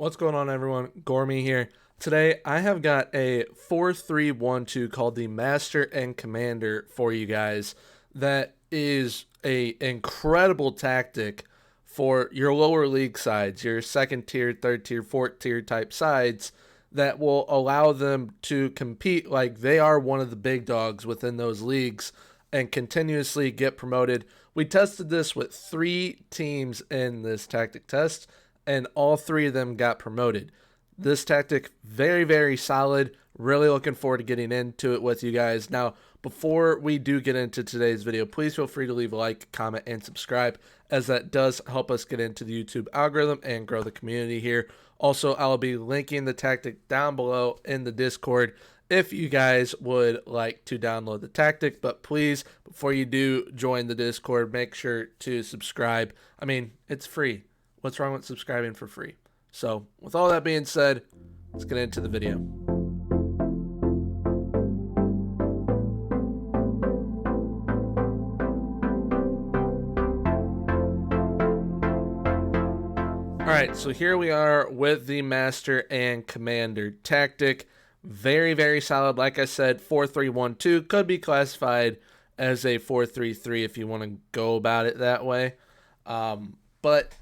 What's going on, everyone? Gormy here. Today, I have got a 4-3-1-2 called the Master and Commander for you guys. That is a incredible tactic for your lower league sides, your second tier, third tier, fourth tier type sides that will allow them to compete like they are one of the big dogs within those leagues and continuously get promoted. We tested this with 3 teams in this tactic test, and all 3 of them got promoted. This tactic, very, very solid. Really looking forward to getting into it with you guys. Now, before we do get into today's video, please feel free to leave a like, comment, and subscribe, as that does help us get into the YouTube algorithm and grow the community here. Also, I'll be linking the tactic down below in the Discord if you guys would like to download the tactic. But please, before you do join the Discord, make sure to subscribe. I mean, it's free. What's wrong with subscribing for free? So, with all that being said, let's get into the video. Alright, so here we are with the Master and Commander tactic. Very, very solid. Like I said, 4-3-1-2 could be classified as a 4-3-3 if you want to go about it that way. But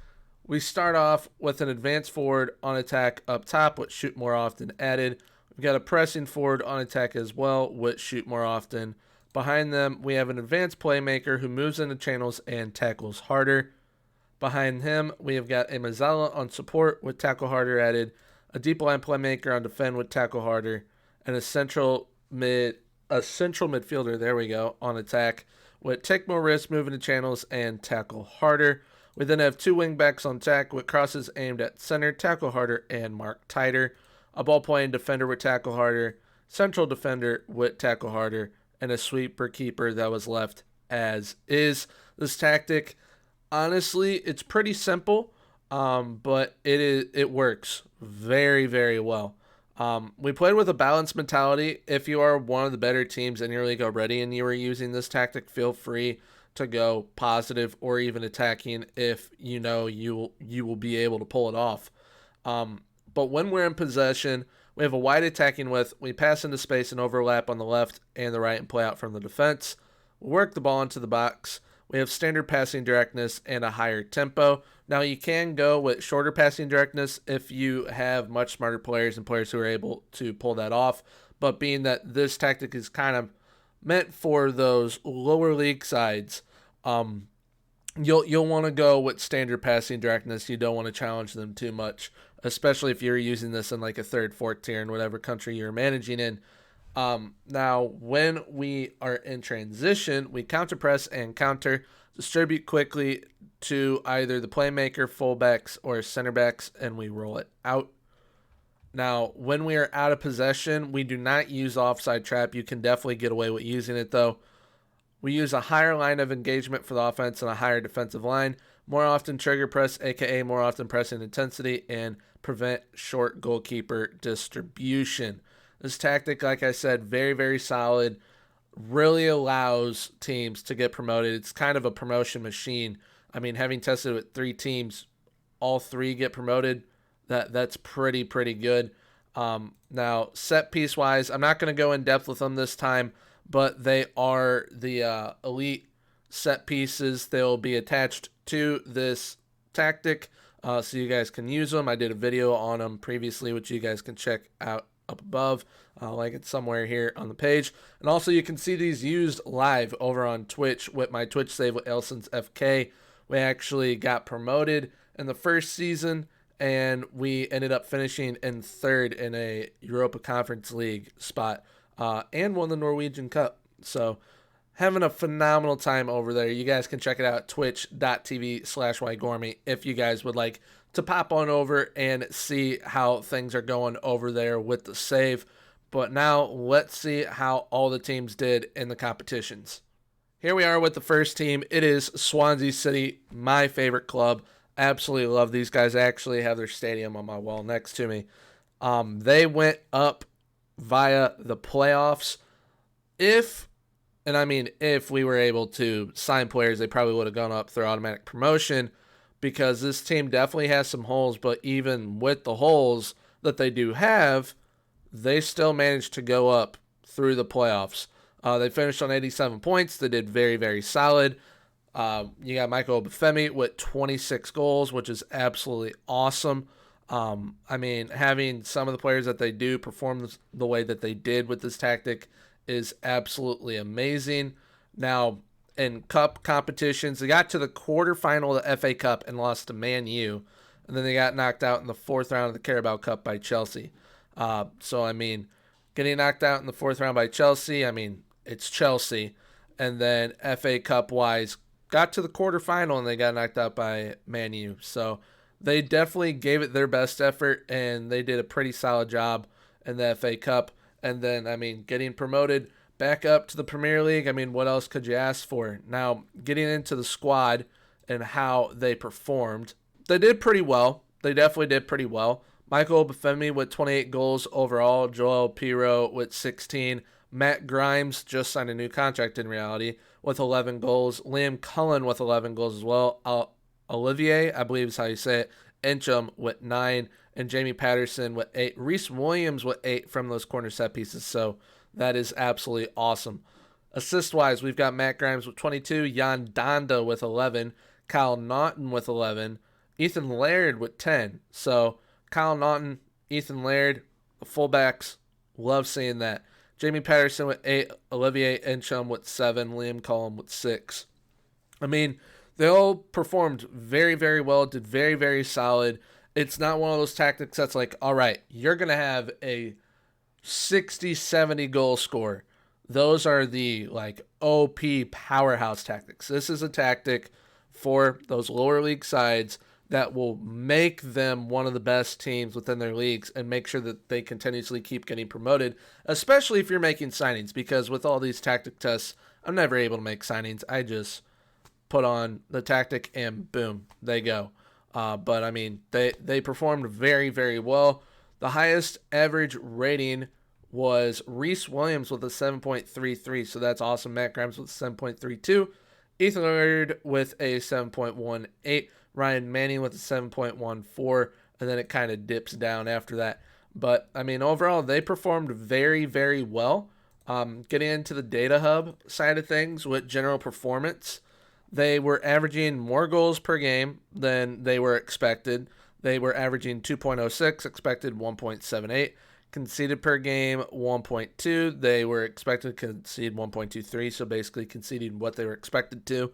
we start off with an advanced forward on attack up top, with shoot more often added. We've got a pressing forward on attack as well, with shoot more often. Behind them, we have an advanced playmaker who moves into channels and tackles harder. Behind him, we have got a Mazzala on support with tackle harder added, a deep line playmaker on defend with tackle harder, and a central midfielder, there we go, on attack with take more risks, move into channels, and tackle harder. We then have 2 wingbacks on attack with crosses aimed at center, tackle harder, and mark tighter. A ball playing defender with tackle harder, central defender with tackle harder, and a sweeper keeper that was left as is. This tactic, honestly, it's pretty simple, but it works very, very well. We played with a balanced mentality. If you are one of the better teams in your league already and you are using this tactic, feel free to go positive or even attacking if you know you will be able to pull it off. But when we're in possession, we have a wide attacking width. We pass into space and overlap on the left and the right and play out from the defense. We work the ball into the box. We have standard passing directness and a higher tempo. Now, you can go with shorter passing directness if you have much smarter players and players who are able to pull that off. But being that this tactic is kind of meant for those lower league sides, you'll want to go with standard passing directness. You don't want to challenge them too much, especially if you're using this in like a third, fourth tier in whatever country you're managing in. Now, when we are in transition, we counter press and counter, distribute quickly to either the playmaker, fullbacks, or center backs, and we roll it out. Now, when we are out of possession, we do not use offside trap. You can definitely get away with using it, though. We use a higher line of engagement for the offense and a higher defensive line. More often trigger press, aka more often pressing intensity, and prevent short goalkeeper distribution. This tactic, like I said, very, very solid. Really allows teams to get promoted. It's kind of a promotion machine. I mean, having tested with 3 teams, all 3 get promoted. That's pretty good. Now, set piece wise, I'm not going to go in depth with them this time, but they are the elite set pieces. They'll be attached to this tactic, so you guys can use them. I did a video on them previously, which you guys can check out up above. I'll link it somewhere here on the page. And also, you can see these used live over on Twitch with my Twitch save with Elson's FK. We actually got promoted in the first season, and we ended up finishing in 3rd in a Europa Conference League spot, and won the Norwegian Cup. So, having a phenomenal time over there. You guys can check it out at twitch.tv/ygormy if you guys would like to pop on over and see how things are going over there with the save. But now, let's see how all the teams did in the competitions. Here we are with the first team. It is Swansea City, my favorite club. Absolutely love these guys. I actually have their stadium on my wall next to me. They went up via the playoffs. If we were able to sign players, they probably would have gone up through automatic promotion. because this team definitely has some holes, but even with the holes that they do have, they still managed to go up through the playoffs. They finished on 87 points. They did very, very solid. You got Michael Obafemi with 26 goals, which is absolutely awesome. I mean, having some of the players that they do perform the way that they did with this tactic is absolutely amazing. Now, in cup competitions, they got to the quarterfinal of the FA Cup and lost to Man U, and then they got knocked out in the fourth round of the Carabao Cup by Chelsea. So, I mean, getting knocked out in the fourth round by Chelsea, I mean, it's Chelsea. And then FA Cup-wise, got to the quarterfinal and they got knocked out by Man U. So they definitely gave it their best effort, and they did a pretty solid job in the FA Cup. And then, I mean, getting promoted back up to the Premier League, I mean, what else could you ask for? Now, getting into the squad and how they performed, they did pretty well. They definitely did pretty well. Michael Obafemi with 28 goals overall, Joel Pirro with 16, Matt Grimes just signed a new contract in reality with 11 goals, Liam Cullen with 11 goals as well, Olivier, I believe is how you say it, Encham with 9, and Jamie Patterson with 8, Reece Williams with 8 from those corner set pieces, so that is absolutely awesome. Assist-wise, we've got Matt Grimes with 22, Jan Donda with 11, Kyle Naughton with 11, Ethan Laird with 10, so Kyle Naughton, Ethan Laird, the fullbacks, love seeing that. Jamie Patterson with 8, Olivier Encham with 7, Liam Cullen with 6. I mean, they all performed very, very well, did very, very solid. It's not one of those tactics that's like, all right, you're going to have a 60, 70 goal score. Those are the like OP powerhouse tactics. This is a tactic for those lower league sides that will make them one of the best teams within their leagues and make sure that they continuously keep getting promoted, especially if you're making signings, because with all these tactic tests, I'm never able to make signings. I just put on the tactic and boom, they go. But I mean, they performed very, very well. The highest average rating was Reece Williams with a 7.33, so that's awesome. Matt Grimes with a 7.32. Ethan Laird with a 7.18. Ryan Manning with a 7.14, and then it kind of dips down after that. But, I mean, overall, they performed very, very well. Getting into the data hub side of things with general performance, they were averaging more goals per game than they were expected. They were averaging 2.06, expected 1.78. Conceded per game, 1.2. They were expected to concede 1.23, so basically conceding what they were expected to.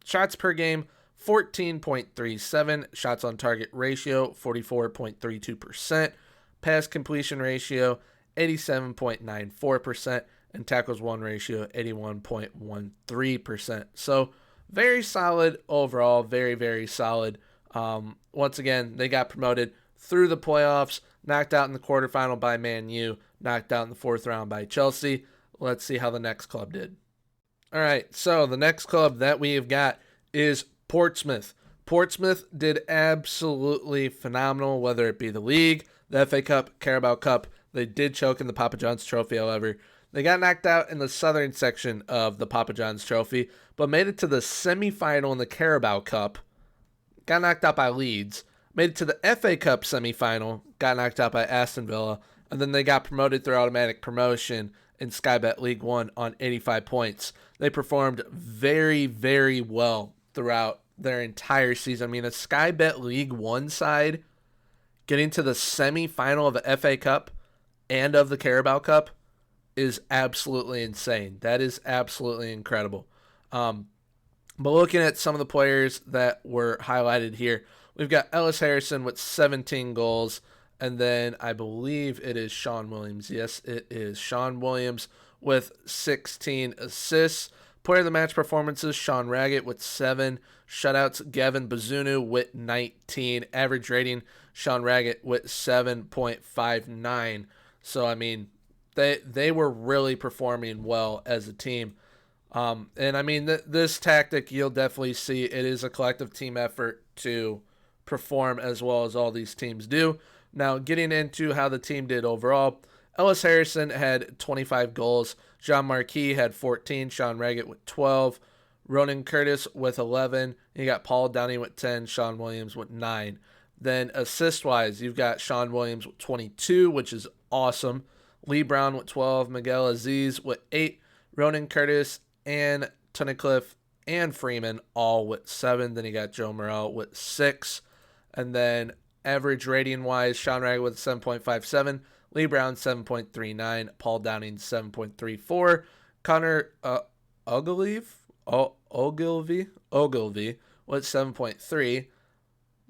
Shots per game, 14.37. Shots on target ratio, 44.32%. Pass completion ratio, 87.94%. And tackles won ratio, 81.13%. So very solid overall, very, very solid. Once again, they got promoted through the playoffs, knocked out in the quarterfinal by Man U, knocked out in the fourth round by Chelsea. Let's see how the next club did. All right, so the next club that we have got is Portsmouth. Portsmouth did absolutely phenomenal, whether it be the league, the FA Cup, Carabao Cup. They did choke in the Papa John's Trophy, however. They got knocked out in the southern section of the Papa John's Trophy, but made it to the semifinal in the Carabao Cup. Got knocked out by Leeds. Made it to the FA Cup semifinal. Got knocked out by Aston Villa. And then they got promoted through automatic promotion in Sky Bet League One on 85 points. They performed very, very well throughout their entire season. I mean, a Sky Bet League One side getting to the semifinal of the FA Cup and of the Carabao Cup is absolutely insane. That is absolutely incredible. But looking at some of the players that were highlighted here, we've got Ellis Harrison with 17 goals, and then I believe it is Sean Williams. Yes, it is Sean Williams with 16 assists. Player of the match performances, Sean Raggett with 7. Shutouts, Gavin Bazunu with 19. Average rating, Sean Raggett with 7.59. So, I mean, they were really performing well as a team. And, I mean, this tactic, you'll definitely see it is a collective team effort to perform as well as all these teams do. Now, getting into how the team did overall, Ellis Harrison had 25 goals. Jean Marquis had 14. Sean Raggett with 12. Ronan Curtis with 11. You got Paul Downey with 10. Sean Williams with 9. Then assist-wise, you've got Sean Williams with 22, which is awesome. Lee Brown with 12. Miguel Aziz with 8. Ronan Curtis and Tunnicliffe and Freeman all with 7. Then you got Joe Morrell with 6. And then average rating-wise, Sean Ragg with 7.57. Lee Brown 7.39. Paul Downing 7.34. Connor Ogilvie with 7.3.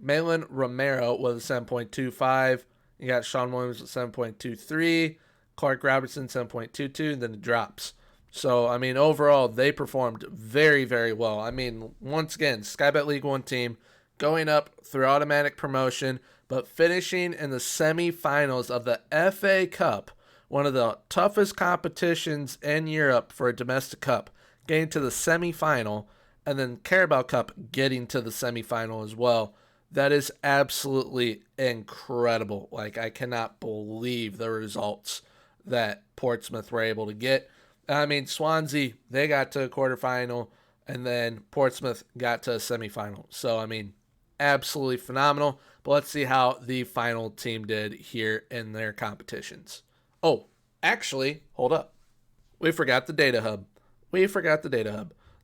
Malin Romero with a 7.25. You got Sean Williams with 7.23. Clark Robertson 7.22. And then the drops. So, I mean, overall, they performed very, very well. I mean, once again, Sky Bet League One team going up through automatic promotion, but finishing in the semifinals of the FA Cup, one of the toughest competitions in Europe for a domestic cup, getting to the semifinal, and then Carabao Cup getting to the semifinal as well. That is absolutely incredible. Like, I cannot believe the results that Portsmouth were able to get. I mean, Swansea, they got to a quarterfinal, and then Portsmouth got to a semifinal. So, I mean, absolutely phenomenal. But let's see how the final team did here in their competitions. Oh, actually, hold up. We forgot the data hub.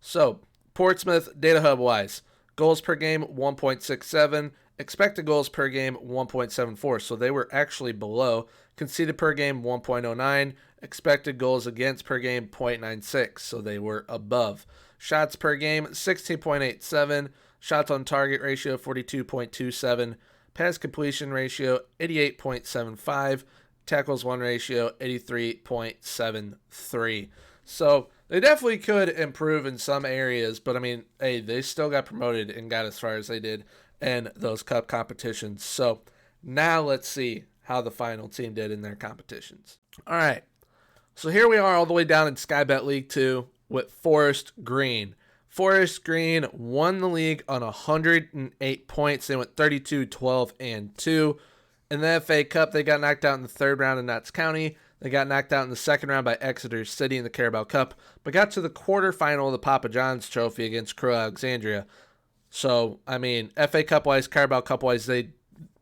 So, Portsmouth, data hub-wise, goals per game, 1.67. Expected goals per game, 1.74. So they were actually below. Conceded per game, 1.09. Expected goals against per game, 0.96. So they were above. Shots per game, 16.87. Shots on target ratio, 42.27. Pass completion ratio, 88.75. Tackles won ratio, 83.73. So they definitely could improve in some areas, but I mean, hey, they still got promoted and got as far as they did in those cup competitions. So now let's see how the final team did in their competitions. All right. So here we are all the way down in Sky Bet League 2 with Forest Green. Forest Green won the league on 108 points. They went 32, 12, and 2. In the FA Cup, they got knocked out in the third round in Notts County. They got knocked out in the second round by Exeter City in the Carabao Cup, but got to the quarterfinal of the Papa John's Trophy against Crewe Alexandria. So, I mean, FA Cup-wise, Carabao Cup-wise, they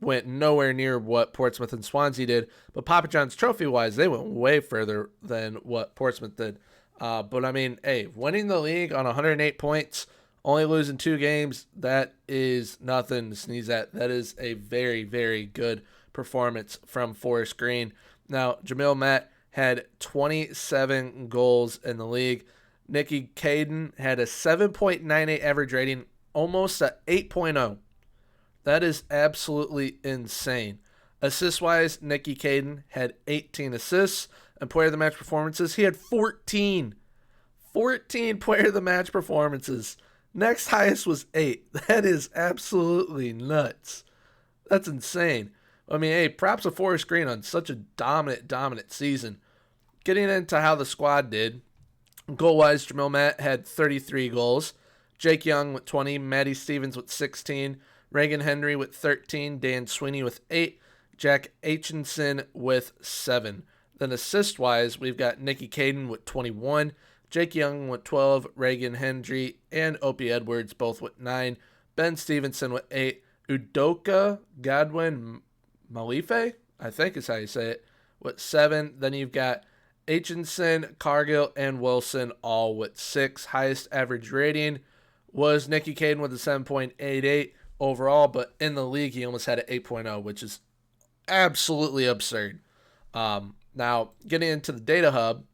went nowhere near what Portsmouth and Swansea did, but Papa John's Trophy-wise, they went way further than what Portsmouth did. But, I mean, hey, winning the league on 108 points, only losing 2 games, that is nothing to sneeze at. That is a very, very good performance from Forest Green. Now, Jamil Matt had 27 goals in the league. Nicky Caden had a 7.98 average rating, almost a 8.0. That is absolutely insane. Assist-wise, Nicky Caden had 18 assists, and player of the match performances, he had 14. 14 player of the match performances. Next highest was 8. That is absolutely nuts. That's insane. I mean, hey, props to Forest Green on such a dominant season. Getting into how the squad did, goal-wise, Jamil Matt had 33 goals. Jake Young with 20, Matty Stevens with 16, Reagan Henry with 13, Dan Sweeney with 8, Jack Aitchinson with 7. Then assist-wise, we've got Nicky Caden with 21, Jake Young with 12, Reagan Hendry and Opie Edwards both with 9, Ben Stevenson with 8, Udoka Godwin Malife, I think is how you say it, with 7. Then you've got Aitchinson, Cargill, and Wilson all with 6. Highest average rating was Nicky Caden with a 7.88 overall, but in the league he almost had an 8.0, which is absolutely absurd. Now, getting into the data hub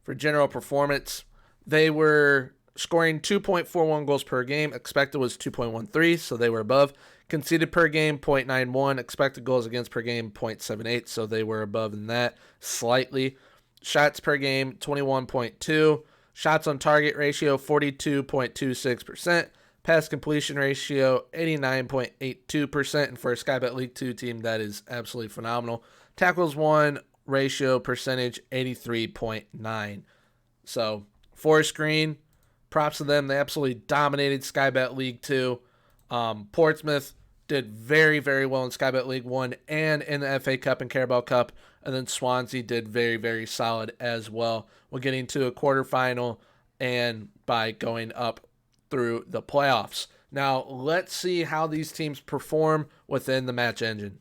for general performance, they were scoring 2.41 goals per game. Expected was 2.13, so they were above. Conceded per game, 0.91. Expected goals against per game, 0.78, so they were above in that slightly. Shots per game, 21.2. Shots on target ratio, 42.26%. Pass completion ratio, 89.82%. And for a Sky Bet League 2 team, that is absolutely phenomenal. Tackles won ratio percentage, 83.9. So, Forest Green, props to them. They absolutely dominated Sky Bet League 2. Portsmouth did very, very well in Sky Bet League 1 and in the FA Cup and Carabao Cup. And then Swansea did very, very solid as well. We're getting to a quarterfinal and by going up through the playoffs. Now, let's see how these teams perform within the match engine.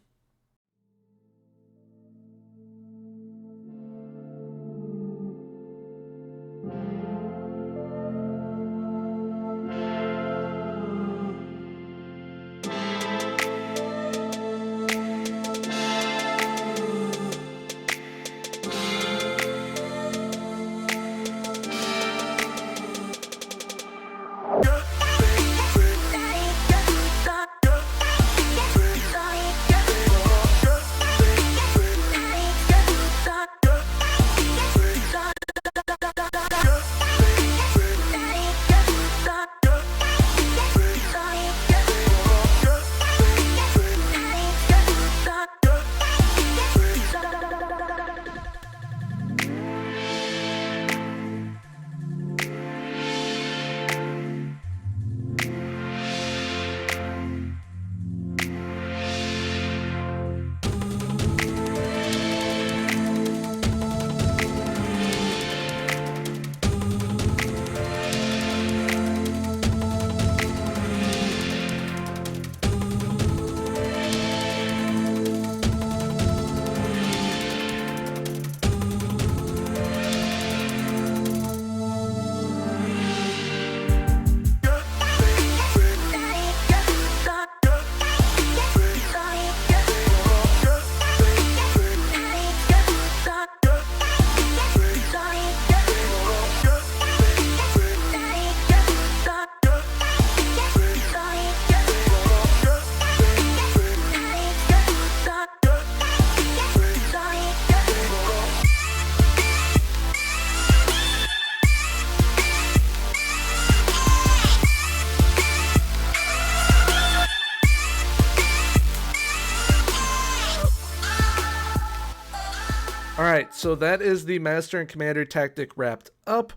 All right, so that is the Master and Commander tactic wrapped up.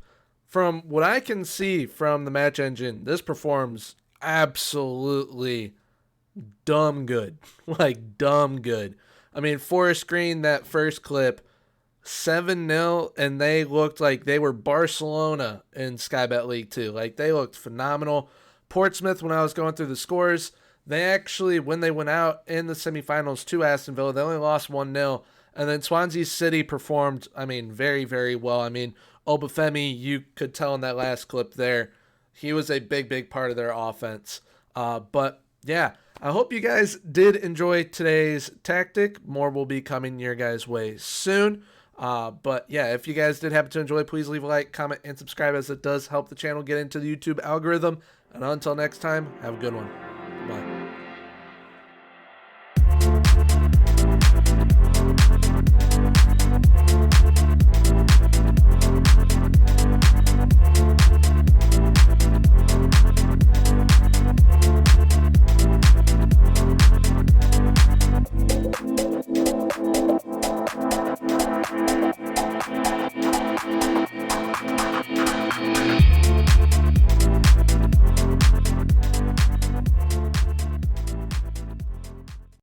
From what I can see from the match engine, this performs absolutely dumb good. Like, dumb good. I mean, Forest Green, that first clip, 7-0, and they looked like they were Barcelona in Skybet League 2. Like, they looked phenomenal. Portsmouth, when I was going through the scores, they actually, when they went out in the semifinals to Aston Villa, they only lost 1-0. And then Swansea City performed, I mean, very, very well. I mean, Obafemi, you could tell in that last clip there, he was a big, big part of their offense. But, yeah, I hope you guys did enjoy today's tactic. More will be coming your guys' way soon. But, yeah, if you guys did happen to enjoy, please leave a like, comment, and subscribe, as it does help the channel get into the YouTube algorithm. And until next time, have a good one. Bye.